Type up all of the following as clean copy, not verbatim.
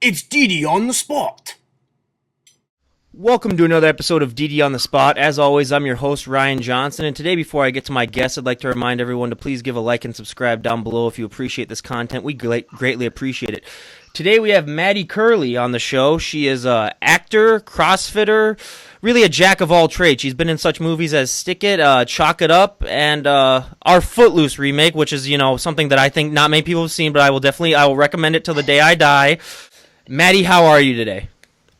It's DD on the spot. Welcome to another episode of DD on the Spot. As always, I'm your host, Ryan Johnson, and today, before I get to my guest, I'd like to remind everyone to please give a like and subscribe down below if you appreciate this content. We greatly appreciate it. Today, we have Maddy Curley on the show. She is an actor, CrossFitter, really a jack of all trades. She's been in such movies as Stick It, Chalk It Up, and our Footloose remake, which is, something that I think not many people have seen, but I will recommend it till the day I die. Maddy, how are you today?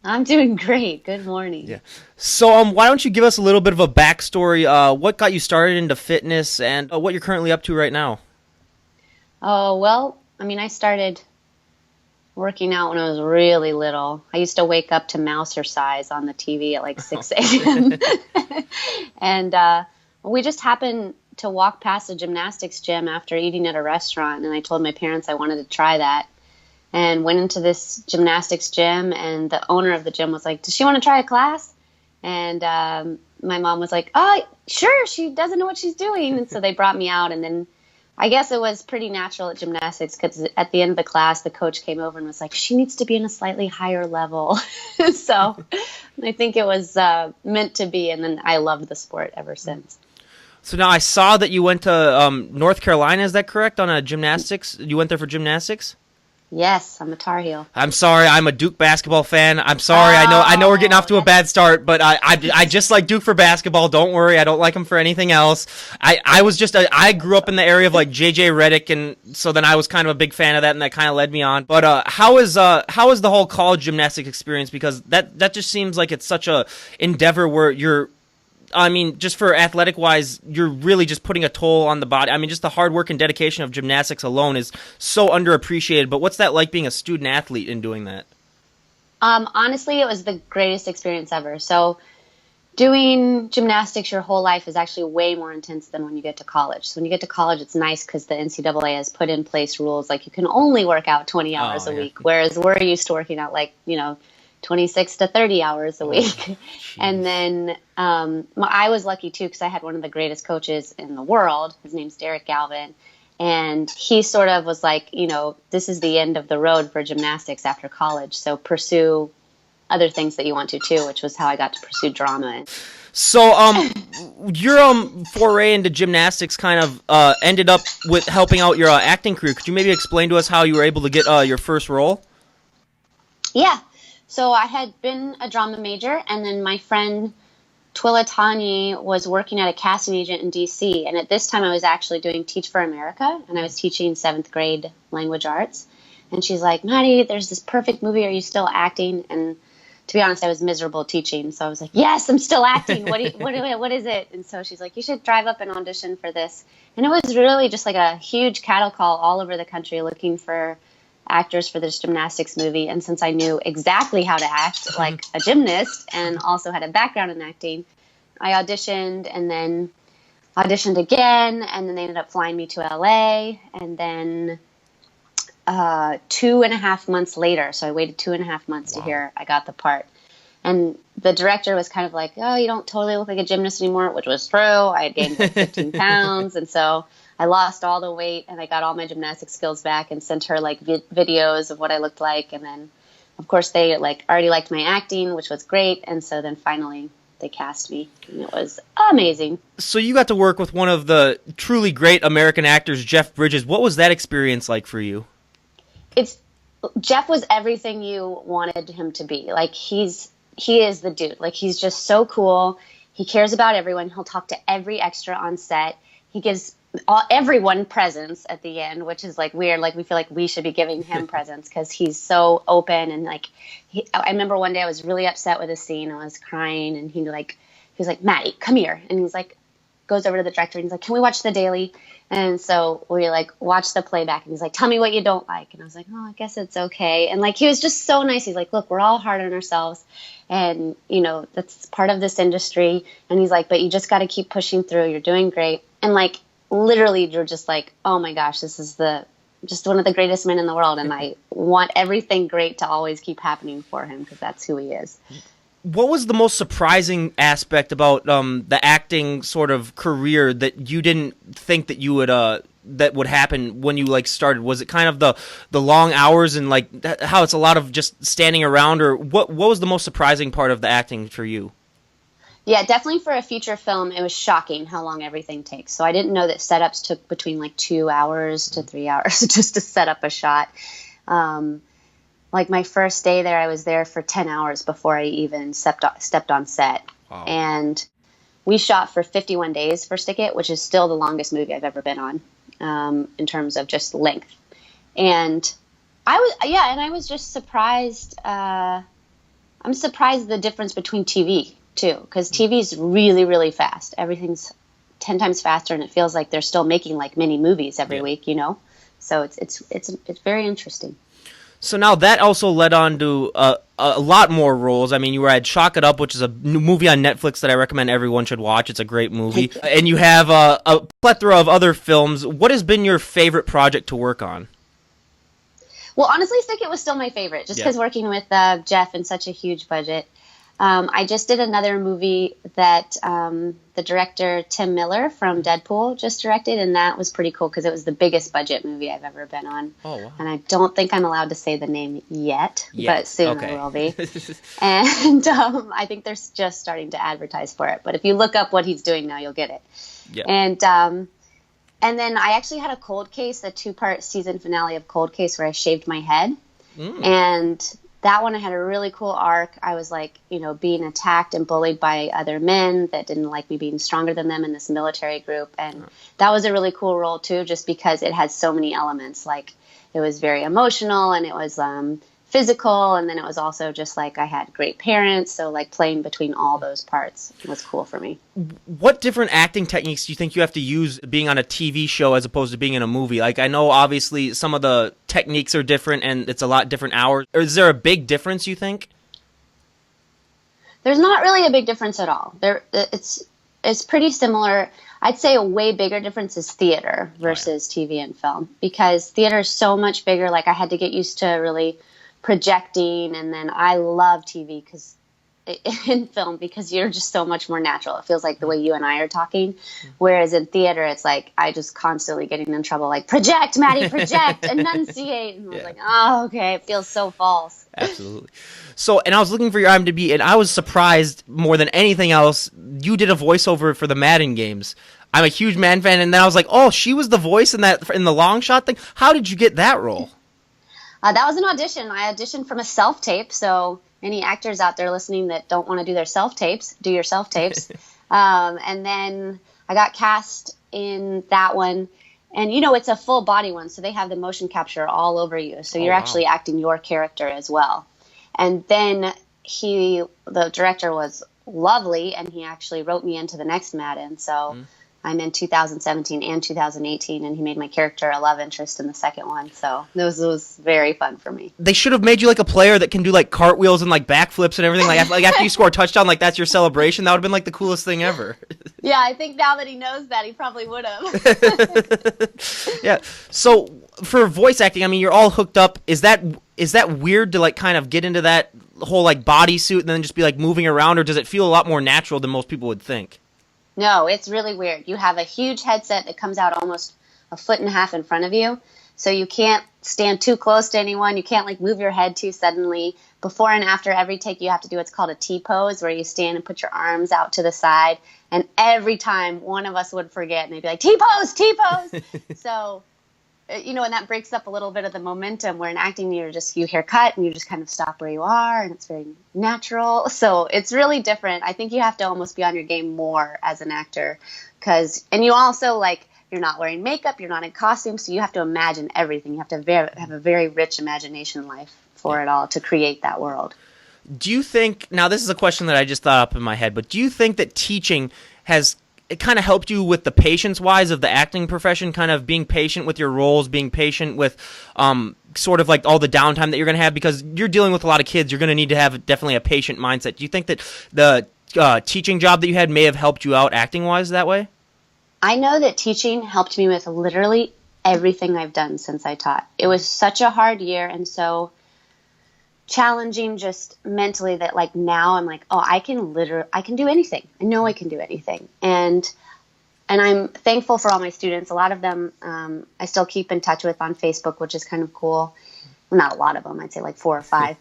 I'm doing great. Good morning. Yeah. So, why don't you give us a little bit of a backstory? What got you started into fitness, and what you're currently up to right now? Oh, well, I started working out when I was really little. I used to wake up to Mouser-cise on the TV at like 6 a.m. And we just happened to walk past a gymnastics gym after eating at a restaurant, and I told my parents I wanted to try that. And went into this gymnastics gym, and the owner of the gym was like, does she want to try a class? And my mom was like, oh, sure, she doesn't know what she's doing. And so they brought me out, and then I guess it was pretty natural at gymnastics because at the end of the class, the coach came over and was like, she needs to be in a slightly higher level. So I think it was meant to be, and then I loved the sport ever since. So now I saw that you went to North Carolina, is that correct, on a gymnastics? You went there for gymnastics? Yes, I'm a Tar Heel. I'm sorry, I'm a Duke basketball fan. I'm sorry, I know we're getting off to a bad start, but I just like Duke for basketball. Don't worry, I don't like him for anything else. I grew up in the area of like JJ Redick, and so then I was kind of a big fan of that, and that kind of led me on. But how is the whole college gymnastics experience? Because that just seems like it's such a endeavor where you're, just for athletic-wise, you're really just putting a toll on the body. Just the hard work and dedication of gymnastics alone is so underappreciated. But what's that like being a student-athlete in doing that? Honestly, it was the greatest experience ever. So doing gymnastics your whole life is actually way more intense than when you get to college. So when you get to college, it's nice because the NCAA has put in place rules like you can only work out 20 hours a week, whereas we're used to working out 26 to 30 hours a week. And then I was lucky too because I had one of the greatest coaches in the world. His name's Derek Galvin. And he sort of was like, this is the end of the road for gymnastics after college. So pursue other things that you want to too, which was how I got to pursue drama. So your foray into gymnastics kind of ended up with helping out your acting career. Could you maybe explain to us how you were able to get your first role? Yeah. So I had been a drama major, and then my friend Twila Tani was working at a casting agent in D.C., and at this time I was actually doing Teach for America, and I was teaching 7th grade language arts. And she's like, Maddy, there's this perfect movie. Are you still acting? And to be honest, I was miserable teaching, so I was like, yes, I'm still acting. What is it? And so she's like, you should drive up and audition for this. And it was really just like a huge cattle call all over the country looking for actors for this gymnastics movie. And since I knew exactly how to act like a gymnast and also had a background in acting, I auditioned and then auditioned again, and then they ended up flying me to LA. And then 2.5 months later, so I waited 2.5 months to hear I got the part. And the director was kind of like, oh, you don't totally look like a gymnast anymore, which was true. I had gained like 15 pounds. And so I lost all the weight, and I got all my gymnastic skills back and sent her like videos of what I looked like. And then, of course, they already liked my acting, which was great. And so then finally they cast me, and it was amazing. So you got to work with one of the truly great American actors, Jeff Bridges. What was that experience like for you? Jeff was everything you wanted him to be. Like he is the dude. Like he's just so cool. He cares about everyone. He'll talk to every extra on set. He gives everyone presents at the end, which is like weird. Like we feel like we should be giving him presents because he's so open. And like I remember one day I was really upset with a scene. I was crying, and he was like, Maddy, come here. And he's like, goes over to the director and he's like, can we watch the daily? And so we watch the playback, and he's like, tell me what you don't like. And I was like, oh, I guess it's okay. And he was just so nice. He's like, look, we're all hard on ourselves, and that's part of this industry. And he's like, but you just got to keep pushing through. You're doing great. And literally you're just like, oh my gosh, this is just one of the greatest men in the world. And I want everything great to always keep happening for him because that's who he is. What was the most surprising aspect about the acting sort of career that you didn't think that you would that would happen when you like started? Was it kind of the long hours and like how it's a lot of just standing around, or what was the most surprising part of the acting for you? Yeah, definitely for a feature film, it was shocking how long everything takes. So I didn't know that setups took between like 2 hours to 3 hours just to set up a shot. Like my first day there, I was there for 10 hours before I even stepped on set. Wow. And we shot for 51 days for Stick It, which is still the longest movie I've ever been on, in terms of just length. And I was just surprised. I'm surprised the difference between TV too, because TV is really, really fast. Everything's 10 times faster, and it feels like they're still making like mini movies every week, you know? So it's very interesting. So now that also led on to a lot more roles. I mean, you were at Chalk It Up, which is a new movie on Netflix that I recommend everyone should watch. It's a great movie. And you have a plethora of other films. What has been your favorite project to work on? Well, honestly, Stick It was still my favorite, just because working with Jeff and such a huge budget. I just did another movie that the director Tim Miller from Deadpool just directed, and that was pretty cool because it was the biggest budget movie I've ever been on. Oh, wow. And I don't think I'm allowed to say the name yet. But soon I will be. And I think they're just starting to advertise for it. But if you look up what he's doing now, you'll get it. Yeah. And then I actually had a Cold Case, a 2-part season finale of Cold Case where I shaved my head. And that one I had a really cool arc. I was like, you know, being attacked and bullied by other men that didn't like me being stronger than them in this military group. And that was a really cool role too, just because it had so many elements. Like it was very emotional, and it was physical, and then it was also just like I had great parents, so like playing between all those parts was cool for me. What different acting techniques do you think you have to use being on a TV show as opposed to being in a movie? Like, I know obviously some of the techniques are different and it's a lot different hours. Or is there a big difference, you think? There's not really a big difference at all. It's pretty similar. I'd say a way bigger difference is theater versus TV and film, because theater is so much bigger. Like I had to get used to really projecting, and then I love TV in film because you're just so much more natural. It feels like the way you and I are talking, whereas in theater it's like I just constantly getting in trouble, like project, Maddie, project, enunciate, and I was like, oh, okay, it feels so false. Absolutely. So, and I was looking for your IMDb, and I was surprised more than anything else. You did a voiceover for the Madden games. I'm a huge Madden fan, and then I was like, oh, she was the voice in the long shot thing. How did you get that role? That was an audition. I auditioned from a self-tape, so any actors out there listening that don't want to do their self-tapes, do your self-tapes. And then I got cast in that one. And, you know, it's a full body one, so they have the motion capture all over you. So you're actually acting your character as well. And then the director was lovely, and he actually wrote me into the next Madden. So I'm in 2017 and 2018, and he made my character a love interest in the second one. So this was very fun for me. They should have made you like a player that can do like cartwheels and like backflips and everything. Like after you score a touchdown, like that's your celebration. That would have been like the coolest thing ever. Yeah, I think now that he knows that, he probably would have. Yeah. So for voice acting, I mean, you're all hooked up. Is that weird to like kind of get into that whole like bodysuit and then just be like moving around, or does it feel a lot more natural than most people would think? No, it's really weird. You have a huge headset that comes out almost 1.5 feet in front of you. So you can't stand too close to anyone. You can't like move your head too suddenly. Before and after every take, you have to do what's called a T-pose, where you stand and put your arms out to the side. And every time one of us would forget, and they'd be like, T-pose, T-pose. So, you know, and that breaks up a little bit of the momentum, where in acting, you hear cut and you just kind of stop where you are, and it's very natural. So it's really different. I think you have to almost be on your game more as an actor, and you also like, you're not wearing makeup, you're not in costume, so you have to imagine everything. You have to have a very rich imagination life for it all to create that world. Do you think, now this is a question that I just thought up in my head, but do you think that teaching it kind of helped you with the patience-wise of the acting profession, kind of being patient with your roles, being patient with sort of like all the downtime that you're going to have, because you're dealing with a lot of kids, you're going to need to have definitely a patient mindset. Do you think that the teaching job that you had may have helped you out acting-wise that way? I know that teaching helped me with literally everything I've done since I taught. It was such a hard year and so challenging just mentally that like now I'm like, oh, I can do anything. I know I can do anything. And and I'm thankful for all my students. A lot of them I still keep in touch with on Facebook, which is kind of cool. Well, not a lot of them. I'd say like 4 or 5.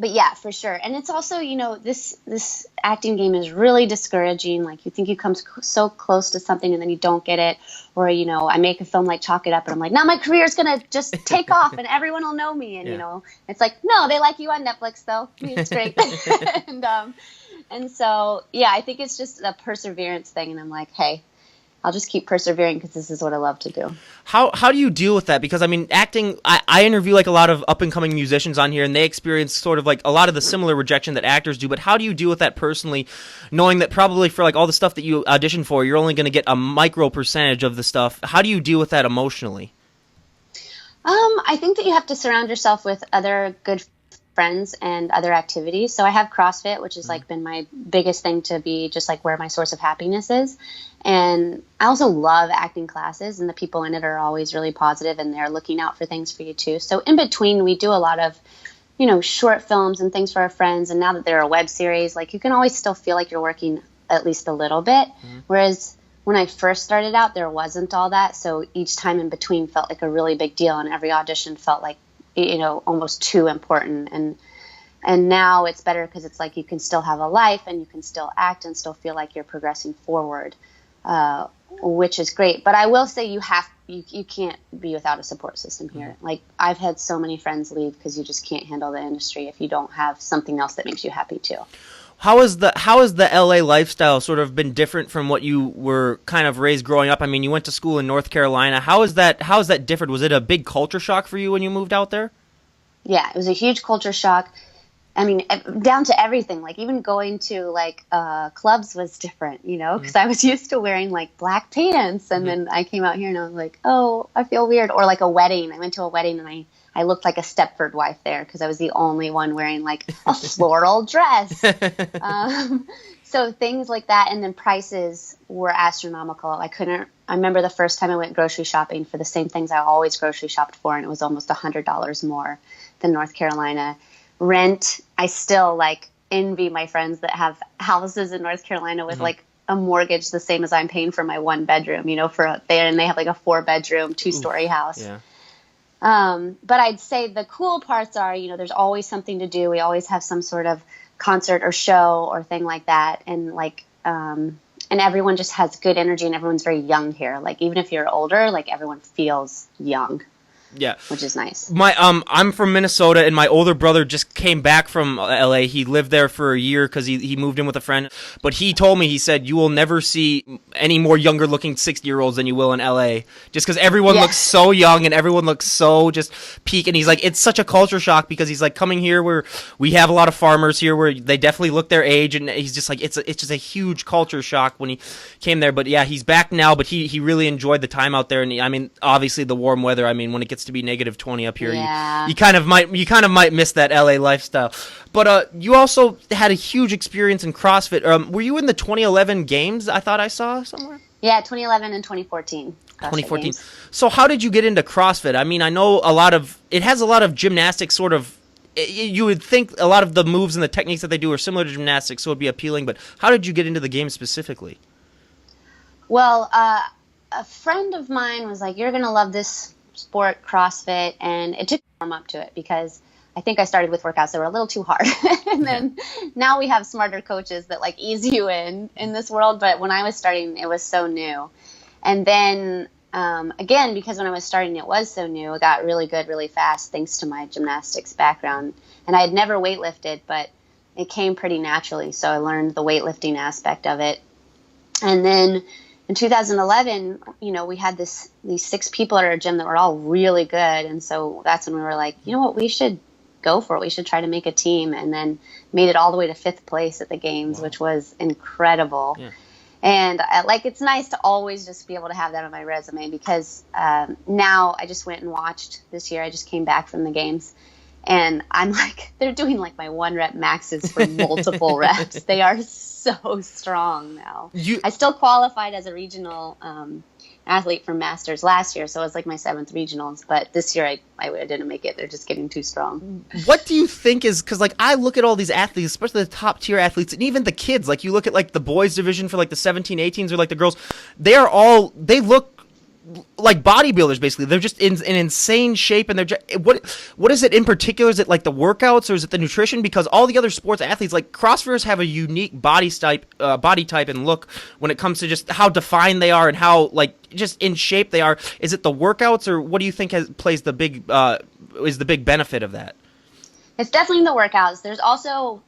But yeah, for sure. And it's also, this acting game is really discouraging. Like, you think you come so close to something and then you don't get it. Or, I make a film like Chalk It Up and I'm like, now my career is going to just take off and everyone will know me. And, it's like, no, they like you on Netflix though. It's great. And so, yeah, I think it's just a perseverance thing. And I'm like, hey, I'll just keep persevering because this is what I love to do. How do you deal with that? Because, I mean, acting, I interview like a lot of up-and-coming musicians on here, and they experience sort of like a lot of the similar rejection that actors do, but how do you deal with that personally, knowing that probably for like all the stuff that you audition for, you're only going to get a micro percentage of the stuff? How do you deal with that emotionally? I think that you have to surround yourself with other good friends and other activities. So I have CrossFit, which has like been my biggest thing to be just like where my source of happiness is. And I also love acting classes, and the people in it are always really positive and they're looking out for things for you too. So in between, we do a lot of, short films and things for our friends. And now that they're a web series, like you can always still feel like you're working at least a little bit. Whereas when I first started out, there wasn't all that. So each time in between felt like a really big deal, and every audition felt like, almost too important. And now it's better because it's like you can still have a life and you can still act and still feel like you're progressing forward, which is great. But I will say you can't be without a support system here. Like, I've had so many friends leave because you just can't handle the industry if you don't have something else that makes you happy too. How has the LA lifestyle sort of been different from what you were kind of raised growing up? I mean, you went to school in North Carolina. How is that different? Was it a big culture shock for you when you moved out there? Yeah, it was a huge culture shock. I mean, down to everything. Like, even going to like clubs was different, because I was used to wearing like black pants, and then I came out here and I was like, oh, I feel weird. Or like a wedding. I went to a wedding and I looked like a Stepford wife there because I was the only one wearing like a floral dress. So things like that. And then prices were astronomical. I remember the first time I went grocery shopping for the same things I always grocery shopped for, and it was almost $100 more than North Carolina. Rent, I still like envy my friends that have houses in North Carolina with like a mortgage the same as I'm paying for my 1 bedroom, and they have like a 4-bedroom, 2-story house. Yeah. But I'd say the cool parts are, there's always something to do. We always have some sort of concert or show or thing like that. And like, and everyone just has good energy, and everyone's very young here. Like, even if you're older, like everyone feels young. Yeah, which is nice. I'm from Minnesota, and my older brother just came back from LA. He lived there for a year because he moved in with a friend. But he told me, he said, you will never see any more younger looking 60-year-olds than you will in LA, just because everyone looks so young and everyone looks so just peak. And he's like, it's such a culture shock because he's like, coming here where we have a lot of farmers here where they definitely look their age, and he's just like, it's just a huge culture shock when he came there. But yeah, he's back now, but he really enjoyed the time out there. And I mean, obviously the warm weather. I mean, when it gets to be -20 up here, you kind of might miss that LA lifestyle. But you also had a huge experience in CrossFit. Were you in the 2011 games? I thought I saw somewhere. Yeah, 2011 and 2014. 2014. Games. So how did you get into CrossFit? I mean, I know it has a lot of gymnastics sort of. You would think a lot of the moves and the techniques that they do are similar to gymnastics, so it'd be appealing. But how did you get into the game specifically? Well, a friend of mine was like, "You're gonna love this sport, CrossFit," and it took me to warm up to it because I think I started with workouts that were a little too hard. And then now we have smarter coaches that like ease you in this world. But when I was starting, it was so new. And then again, because when I was starting, it was so new, it got really good really fast thanks to my gymnastics background. And I had never weightlifted, but it came pretty naturally. So I learned the weightlifting aspect of it. And then in 2011, we had these 6 people at our gym that were all really good. And so that's when we were like, you know what, we should go for it. We should try to make a team, and then made it all the way to 5th place at the games, which was incredible. Yeah. And it's nice to always just be able to have that on my resume because now I just went and watched this year. I just came back from the games, and I'm like, they're doing like my 1-rep maxes for multiple reps. They are so strong now. I still qualified as a regional athlete for Masters last year, so it was like my 7th regionals. But this year I didn't make it. They're just getting too strong. What do you think is, because like I look at all these athletes, especially the top tier athletes, and even the kids, like you look at like the boys division for like the 17, 18s or like the girls, they look like bodybuilders basically. They're just in insane shape, and they're just, what is it in particular? Is it like the workouts or is it the nutrition? Because all the other sports athletes, like CrossFitters, have a unique body type and look when it comes to just how defined they are and how like just in shape they are. Is it the workouts, or what do you think plays the big is the big benefit of that? It's definitely the workouts. There's also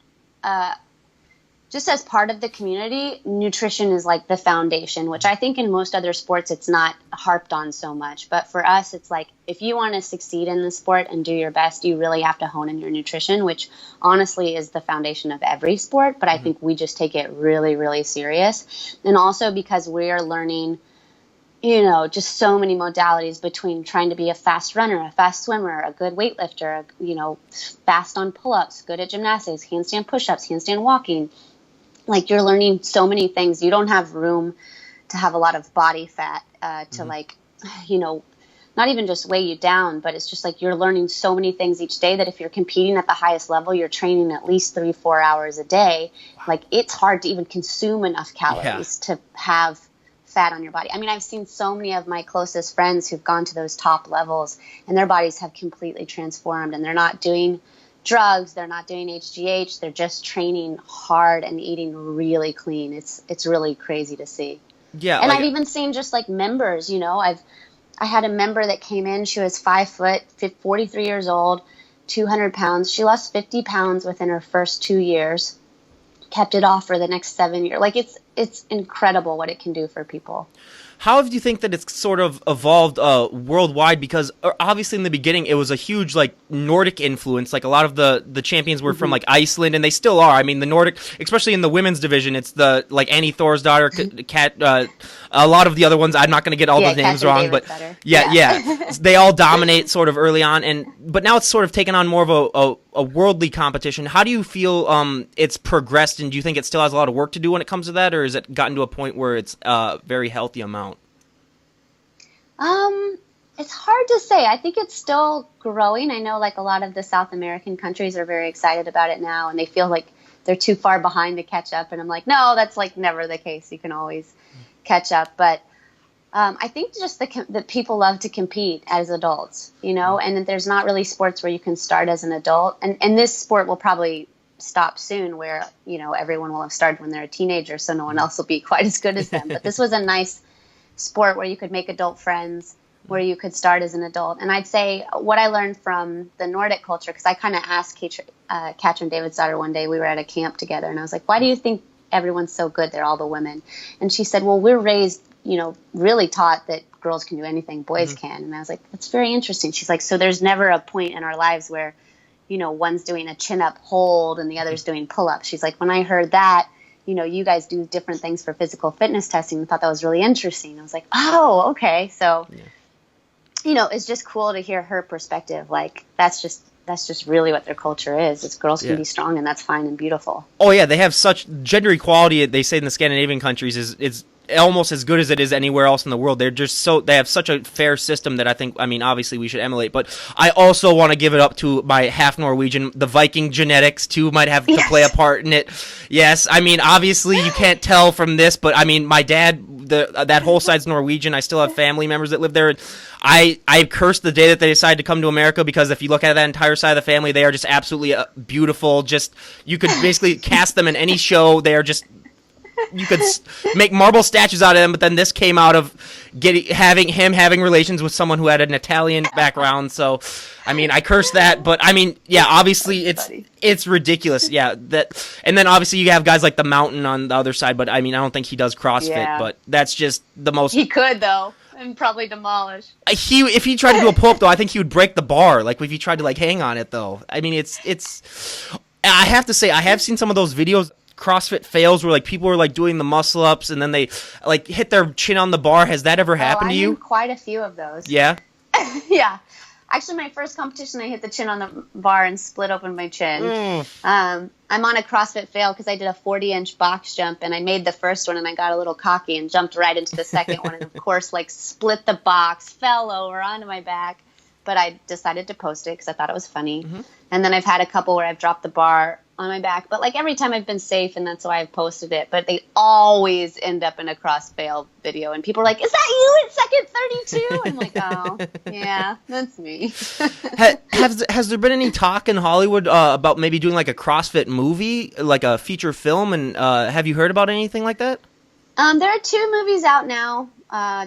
just as part of the community, nutrition is like the foundation, which I think in most other sports it's not harped on so much. But for us, it's like if you want to succeed in the sport and do your best, you really have to hone in your nutrition, which honestly is the foundation of every sport. But I think we just take it really, really serious. And also because we're learning, you know, just so many modalities between trying to be a fast runner, a fast swimmer, a good weightlifter, you know, fast on pull-ups, good at gymnastics, handstand push-ups, handstand walking. Like you're learning so many things. You don't have room to have a lot of body fat to like, you know, not even just weigh you down, but it's just like you're learning so many things each day that if you're competing at the highest level, you're training at least 3-4 hours a day. Like it's hard to even consume enough calories to have fat on your body. I mean, I've seen so many of my closest friends who've gone to those top levels and their bodies have completely transformed, and they're not doing drugs, they're not doing HGH, they're just training hard and eating really clean. It's really crazy to see. Yeah. And like, I've even seen just like members, you know, I had a member that came in, she was 5 foot, 43 years old, 200 pounds. She lost 50 pounds within her first 2 years, kept it off for the next 7 years. Like it's incredible what it can do for people. How do you think that it's sort of evolved worldwide? Because obviously in the beginning it was a huge like Nordic influence. Like a lot of the champions were from like Iceland, and they still are. I mean, the Nordic, especially in the women's division, it's the like Annie Thorsdottir, Kat. A lot of the other ones, I'm not going to get all the names wrong, but yeah. They all dominate sort of early on, but now it's sort of taken on more of a worldly competition. How do you feel it's progressed, and do you think it still has a lot of work to do when it comes to that, or has it gotten to a point where it's a very healthy amount? It's hard to say. I think it's still growing. I know like a lot of the South American countries are very excited about it now, and they feel like they're too far behind to catch up. And I'm like, no, that's like never the case. You can always catch up. But I think just that people love to compete as adults, you know, and there's not really sports where you can start as an adult. And this sport will probably stop soon where, you know, everyone will have started when they're a teenager, so no one else will be quite as good as them. But this was a nice sport where you could make adult friends, where you could start as an adult. And I'd say what I learned from the Nordic culture, because I kind of asked Katrin Davidsdottir one day, we were at a camp together, and I was like, why do you think everyone's so good there, all the women? And she said, well, we're raised, you know, really taught that girls can do anything boys can. And I was like, that's very interesting. She's like, so there's never a point in our lives where, you know, one's doing a chin-up hold and the other's doing pull-ups. She's like, when I heard that, you know, you guys do different things for physical fitness testing, I thought that was really interesting. I was like, oh, okay. So, you know, it's just cool to hear her perspective. Like, that's just really what their culture is. It's girls can be strong, and that's fine and beautiful. Oh, yeah, they have such gender equality, they say in the Scandinavian countries, is almost as good as it is anywhere else in the world. They're just they have such a fair system that I mean, obviously we should emulate, but I also want to give it up to my half Norwegian. The Viking genetics too might have to play a part in it. Yes, I mean, obviously you can't tell from this, but I mean, my dad, that whole side's Norwegian. I still have family members that live there. I cursed the day that they decided to come to America, because if you look at that entire side of the family, they are just absolutely beautiful. Just, you could basically cast them in any show. They are just, you could make marble statues out of them. But then this came out of having relations with someone who had an Italian background. So, I mean, I cursed that, but I mean, yeah, obviously it's ridiculous. Yeah, and then obviously you have guys like the Mountain on the other side, but I mean, I don't think he does CrossFit, but that's just the most. He could though. And probably demolish. If he tried to do a pull-up, though, I think he would break the bar. Like, if he tried to, like, hang on it, though. I mean, it's... I have to say, I have seen some of those videos, CrossFit fails, where, like, people are, like, doing the muscle-ups, and then they, like, hit their chin on the bar. Has that ever happened to you? I've seen quite a few of those. Yeah? Yeah. Actually, my first competition, I hit the chin on the bar and split open my chin. Mm. I'm on a CrossFit fail because I did a 40-inch box jump, and I made the first one, and I got a little cocky and jumped right into the second one, and of course, like split the box, fell over onto my back. But I decided to post it because I thought it was funny. Mm-hmm. And then I've had a couple where I've dropped the bar on my back. But like every time I've been safe, and that's why I've posted it. But they always end up in a cross fail video. And people are like, is that you at second 32? I'm like, oh, yeah, that's me. Has there been any talk in Hollywood about maybe doing like a CrossFit movie, like a feature film? And have you heard about anything like that? There are 2 movies out now.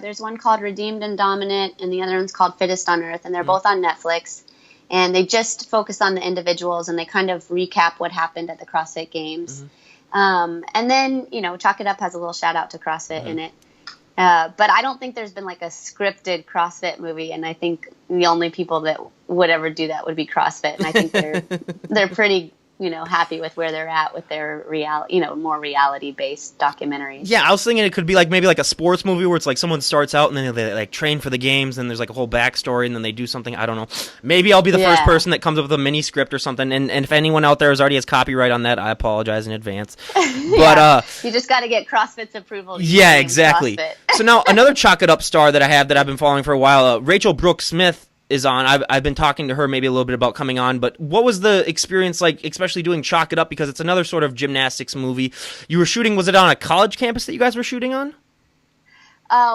There's one called Redeemed and Dominant, and the other one's called Fittest on Earth, and they're both on Netflix. And they just focus on the individuals, and they kind of recap what happened at the CrossFit Games. And then, Chalk It Up has a little shout out to CrossFit in it. But I don't think there's been like a scripted CrossFit movie, and I think the only people that would ever do that would be CrossFit. And I think they're pretty happy with where they're at with their more reality-based documentaries. Yeah, I was thinking it could be like maybe like a sports movie where it's like someone starts out and then they like train for the games, and there's like a whole backstory, and then they do something. I don't know. Maybe I'll be the first person that comes up with a mini script or something. And if anyone out there already has copyright on that, I apologize in advance. But you just got to get CrossFit's approval. Yeah, exactly. So now another Chalk It Up star that I have that I've been following for a while, Rachel Brooks Smith, is on. I've been talking to her maybe a little bit about coming on, but what was the experience like, especially doing Chalk It Up, because it's another sort of gymnastics movie. You were shooting, was it on a college campus that you guys were shooting on?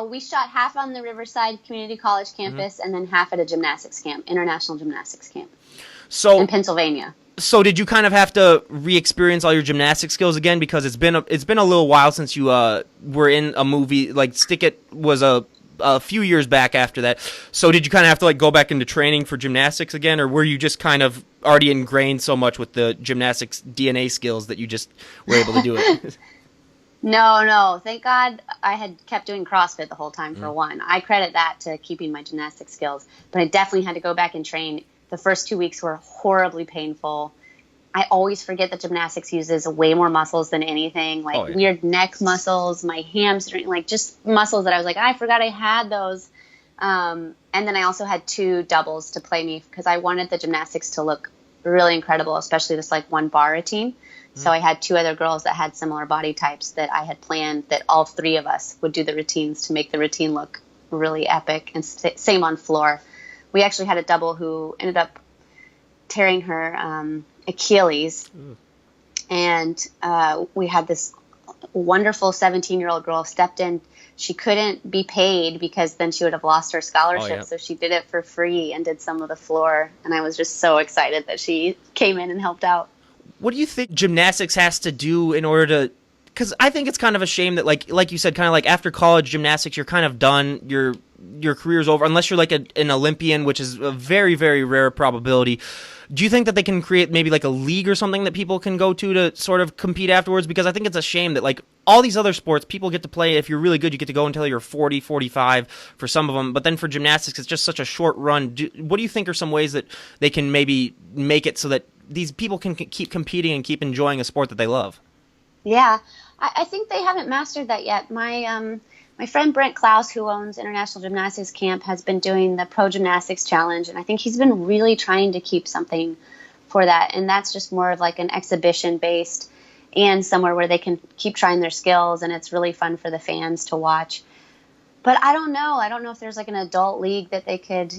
We shot half on the Riverside Community College campus and then half at a gymnastics camp, International Gymnastics Camp, in Pennsylvania. So did you kind of have to re-experience all your gymnastic skills again, because it's been a little while since you were in a movie? Like Stick It was a few years back after that. So did you kind of have to like go back into training for gymnastics again, or were you just kind of already ingrained so much with the gymnastics DNA skills that you just were able to do it? No. Thank God I had kept doing CrossFit the whole time for one. I credit that to keeping my gymnastic skills, but I definitely had to go back and train. The first 2 weeks were horribly painful. I always forget that gymnastics uses way more muscles than anything, like weird neck muscles, my hamstring, like just muscles that I was like, I forgot I had those. And then I also had 2 doubles to play me because I wanted the gymnastics to look really incredible, especially this like one bar routine. So I had 2 other girls that had similar body types that I had planned that all 3 of us would do the routines to make the routine look really epic, and same on floor. We actually had a double who ended up tearing her Achilles, and we had this wonderful 17-year-old girl stepped in. She couldn't be paid because then she would have lost her scholarship, so she did it for free and did some of the floor, and I was just so excited that she came in and helped out. What do you think gymnastics has to do in order to, because I think it's kind of a shame that like you said, kind of like after college gymnastics, you're kind of done, your career's over, unless you're like an Olympian, which is a very, very rare probability. Do you think that they can create maybe like a league or something that people can go to sort of compete afterwards? Because I think it's a shame that like all these other sports, people get to play, if you're really good, you get to go until you're 40, 45 for some of them. But then for gymnastics, it's just such a short run. What do you think are some ways that they can maybe make it so that these people can keep competing and keep enjoying a sport that they love? Yeah, I think they haven't mastered that yet. My friend Brent Klaus, who owns International Gymnastics Camp, has been doing the Pro Gymnastics Challenge, and I think he's been really trying to keep something for that, and that's just more of like an exhibition-based and somewhere where they can keep trying their skills, and it's really fun for the fans to watch. But I don't know. I don't know if there's like an adult league that they could,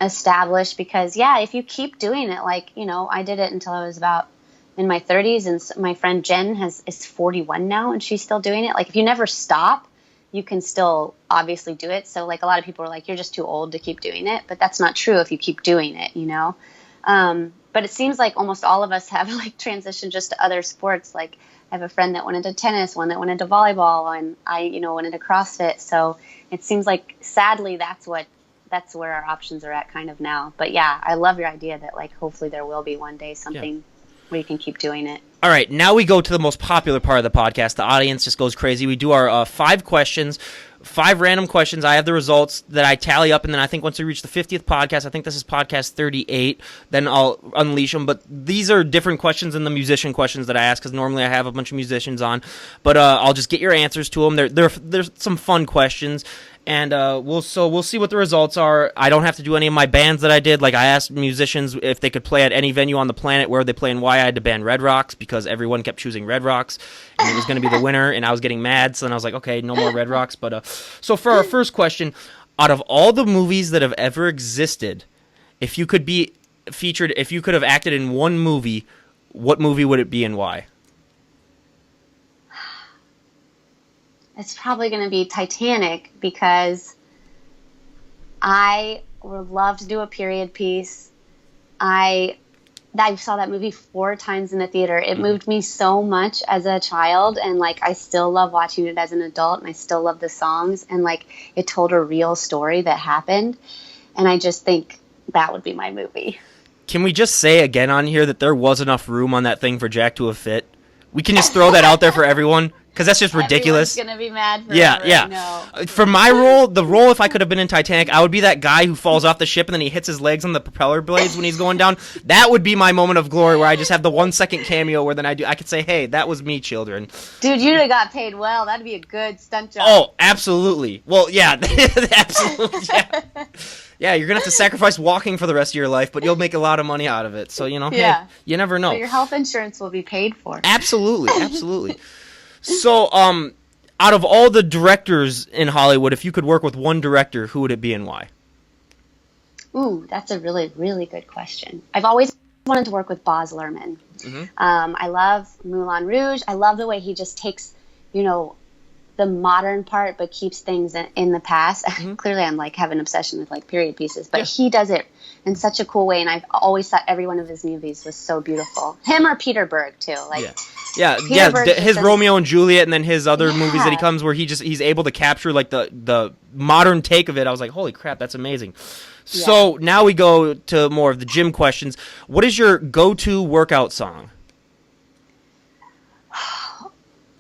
establish, because, yeah, if you keep doing it, like, I did it until I was about in my 30s, and my friend Jen is 41 now, and she's still doing it. Like, if you never stop, you can still obviously do it. So like a lot of people are like, you're just too old to keep doing it, but that's not true if you keep doing it, But it seems like almost all of us have like transitioned just to other sports. Like I have a friend that went into tennis, one that went into volleyball, and I, went into CrossFit. So it seems like sadly that's where our options are at kind of now. But yeah, I love your idea that like hopefully there will be one day something where you can keep doing it. All right, now we go to the most popular part of the podcast. The audience just goes crazy. We do our 5 questions, 5 random questions. I have the results that I tally up, and then I think once we reach the 50th podcast, I think this is podcast 38, then I'll unleash them. But these are different questions than the musician questions that I ask, because normally I have a bunch of musicians on. But I'll just get your answers to them. They're some fun questions. And we'll see what the results are. I don't have to do any of my bans that I did. Like I asked musicians if they could play at any venue on the planet where they play and why. I had to ban Red Rocks because everyone kept choosing Red Rocks, and it was going to be the winner. And I was getting mad, so then I was like, okay, no more Red Rocks. But so for our first question, out of all the movies that have ever existed, if you could be featured, if you could have acted in one movie, what movie would it be and why? It's probably going to be Titanic because I would love to do a period piece. I saw that movie 4 times in the theater. It moved me so much as a child, and like I still love watching it as an adult, and I still love the songs, and like it told a real story that happened, and I just think that would be my movie. Can we just say again on here that there was enough room on that thing for Jack to have fit? We can just throw that out there for everyone. Because that's just ridiculous. Everyone's going to be mad forever. Yeah. For my role, the role if I could have been in Titanic, I would be that guy who falls off the ship and then he hits his legs on the propeller blades when he's going down. That would be my moment of glory where I just have the 1-second cameo where then I could say, hey, that was me, children. Dude, you'd have got paid well. That'd be a good stunt job. Oh, absolutely. Well, yeah. Absolutely. Yeah. Yeah, you're going to have to sacrifice walking for the rest of your life, but you'll make a lot of money out of it. So, hey, you never know. So your health insurance will be paid for. Absolutely. So, out of all the directors in Hollywood, if you could work with one director, who would it be and why? Ooh, that's a really, really good question. I've always wanted to work with Baz Luhrmann. Mm-hmm. I love Moulin Rouge. I love the way he just takes, the modern part, but keeps things in the past. Mm-hmm. Clearly, I'm like have an obsession with like period pieces, but he does it in such a cool way. And I've always thought every one of his movies was so beautiful. Him or Peter Berg too. His Romeo and Juliet, and then his other movies that he comes where he's able to capture like the modern take of it. I was like, holy crap, that's amazing. Yeah. So now we go to more of the gym questions. What is your go-to workout song?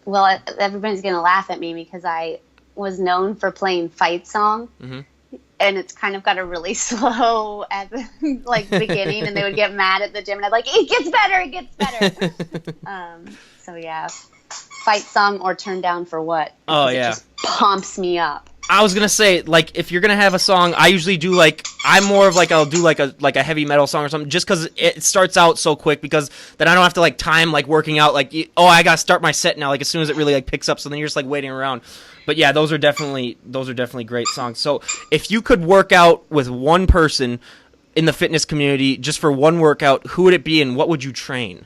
Well, everybody's going to laugh at me because I was known for playing Fight Song. Mm-hmm. And it's kind of got a really slow at the beginning, and they would get mad at the gym, and I'd like, it gets better. So yeah, Fight Song or Turn Down for What? It just pumps me up. I was gonna say, like, if you're gonna have a song, I usually do I'm more of I'll do a heavy metal song or something, just because it starts out so quick, because then I don't have to time working out, I gotta start my set now, as soon as it really picks up, so then you're just waiting around. But yeah, those are definitely great songs. So if you could work out with one person in the fitness community just for one workout, who would it be and what would you train?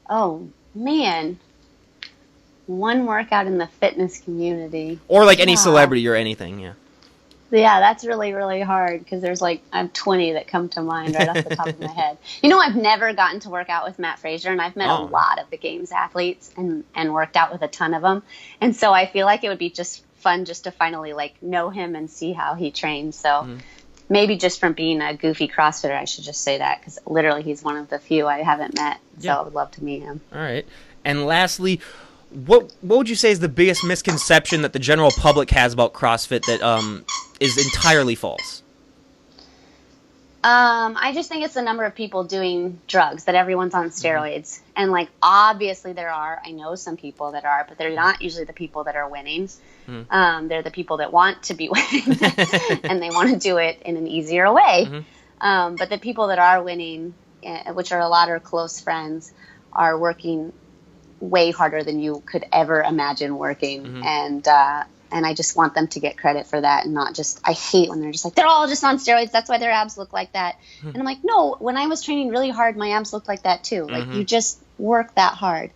Oh man. One workout in the fitness community. Or any celebrity or anything, yeah. Yeah, that's really, really hard because there's I have 20 that come to mind right off the top of my head. I've never gotten to work out with Matt Frazier, and I've met a lot of the games athletes and worked out with a ton of them. And so I feel like it would be just fun just to finally know him and see how he trains. So maybe just from being a goofy CrossFitter, I should just say that, because literally he's one of the few I haven't met. So I would love to meet him. All right. And lastly, what would you say is the biggest misconception that the general public has about CrossFit that is entirely false? I just think it's the number of people doing drugs, that everyone's on steroids. Mm-hmm. And obviously there are, I know some people that are, but they're not usually the people that are winning. Mm-hmm. They're the people that want to be winning and they want to do it in an easier way. Mm-hmm. But the people that are winning, which are a lot of close friends, are working way harder than you could ever imagine working. Mm-hmm. And I just want them to get credit for that, and not just, I hate when they're just they're all just on steroids, that's why their abs look like that. Mm-hmm. And I'm like, no, when I was training really hard, my abs looked like that too. Mm-hmm. You just work that hard.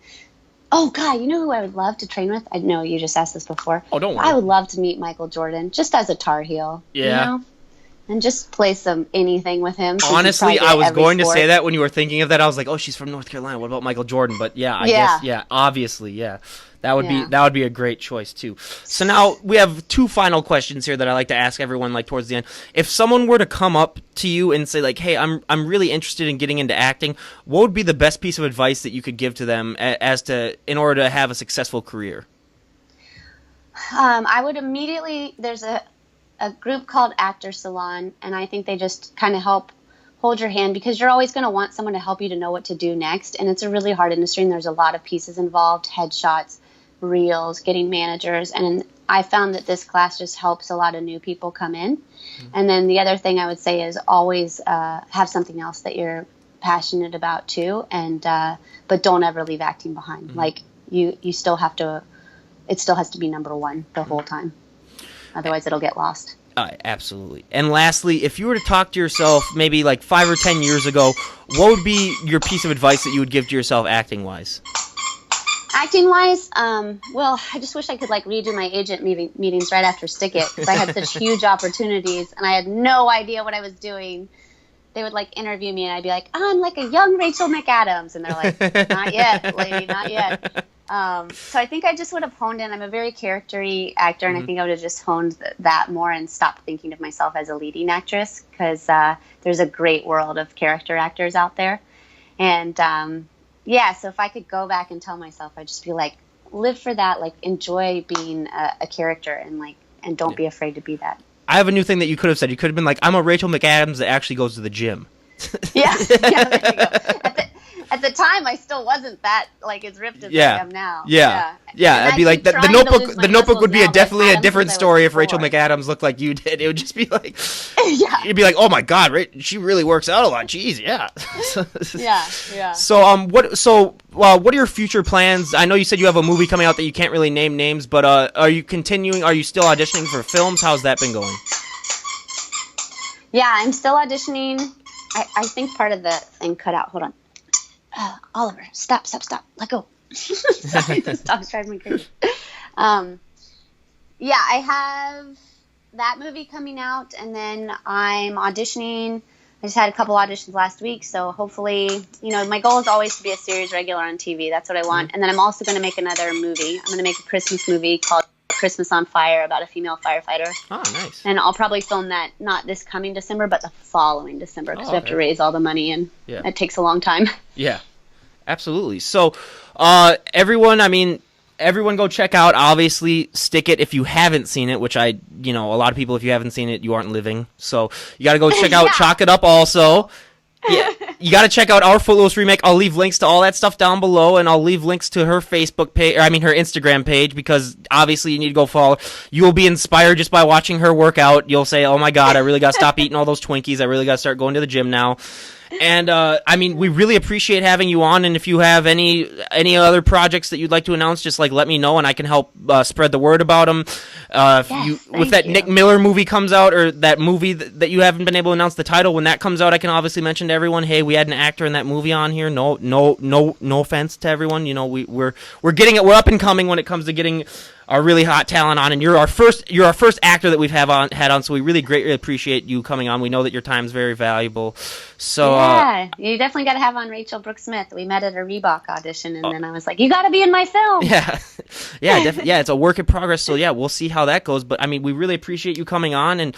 Oh God, you know who I would love to train with? I know you just asked this before. Oh, don't worry. I would love to meet Michael Jordan, just as a Tar Heel. Yeah. And just play anything with him. Honestly, I was going to say that when you were thinking of that. I was like, oh, she's from North Carolina. What about Michael Jordan? But I guess, obviously, yeah. That would be a great choice too. So now we have 2 final questions here that I like to ask everyone towards the end. If someone were to come up to you and say hey, I'm really interested in getting into acting, what would be the best piece of advice that you could give to them in order to have a successful career? I would immediately, there's a group called Actor Salon, and I think they just kind of help hold your hand, because you're always going to want someone to help you to know what to do next. And it's a really hard industry, and there's a lot of pieces involved: headshots, reels, getting managers. And I found that this class just helps a lot of new people come in. And then the other thing I would say is always have something else that you're passionate about too, and but don't ever leave acting behind. Like you still have to, it still has to be number one the whole time. Otherwise it'll get lost. Absolutely. And lastly, if you were to talk to yourself maybe like 5 or 10 years ago, what would be your piece of advice that you would give to yourself acting-wise? Acting-wise, well, I just wish I could like redo my agent meetings right after Stick It, because I had such huge opportunities and I had no idea what I was doing. They would like interview me and I'd be like, I'm like a young Rachel McAdams, and they're like, not yet, lady, not yet. So I think I just would have honed in. I'm a very character-y actor, and I think I would have just honed that more and stopped thinking of myself as a leading actress, because there's a great world of character actors out there. And yeah, so if I could go back and tell myself, I'd just be like, live for that, like enjoy being a character, and don't be afraid to be that. I have a new thing that you could have said. You could have been like, I'm a Rachel McAdams that actually goes to the gym. Yeah, there you go. At the time, I still wasn't that like as ripped as I am now. Yeah. I'd be like, the Notebook. The Notebook would be definitely a different story if Rachel McAdams looked like you did. It would just be like, yeah. You'd be like, oh my God, she really works out a lot. Jeez, yeah. Yeah. So what are your future plans? I know you said you have a movie coming out that you can't really name names, but are you continuing? Are you still auditioning for films? How's that been going? Yeah, I'm still auditioning. I think part of the thing cut out. Hold on. Oliver, stop. Let go. Sorry, this dog's driving me crazy. Yeah, I have that movie coming out, and then I'm auditioning. I just had a couple auditions last week, so hopefully, my goal is always to be a series regular on TV. That's what I want. And then I'm also going to make another movie. I'm going to make a Christmas movie called Christmas on Fire about a female firefighter. Oh, nice. And I'll probably film that not this coming December, but the following December, because we have to raise all the money, and it takes a long time. Yeah, absolutely. So everyone go check out, obviously, Stick It if you haven't seen it, which a lot of people, if you haven't seen it, you aren't living. So you got to go check out Chalk It Up also. Yeah, you got to check out our Footloose remake. I'll leave links to all that stuff down below, and I'll leave links to her Facebook page, her Instagram page, because obviously you need to go follow. You will be inspired just by watching her work out. You'll say, oh my God, I really got to stop eating all those Twinkies. I really got to start going to the gym now. And we really appreciate having you on. And if you have any other projects that you'd like to announce, just like let me know, and I can help spread the word about them. If that Nick Miller movie comes out, or that movie that you haven't been able to announce the title, when that comes out, I can obviously mention to everyone, hey, we had an actor in that movie on here. No offense to everyone. We're getting it. We're up and coming when it comes to getting our really hot talent on, and you're our first actor that we've had on, so we really greatly appreciate you coming on. We know that your time is very valuable. So you definitely got to have on Rachel Brooks Smith. We met at a Reebok audition, and then I was like, you got to be in my film. Yeah, it's a work in progress. So yeah, we'll see how that goes. But we really appreciate you coming on, and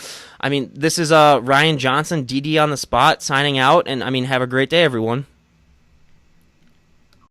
this is Ryan Johnson, DD on the spot, signing out, and have a great day, everyone.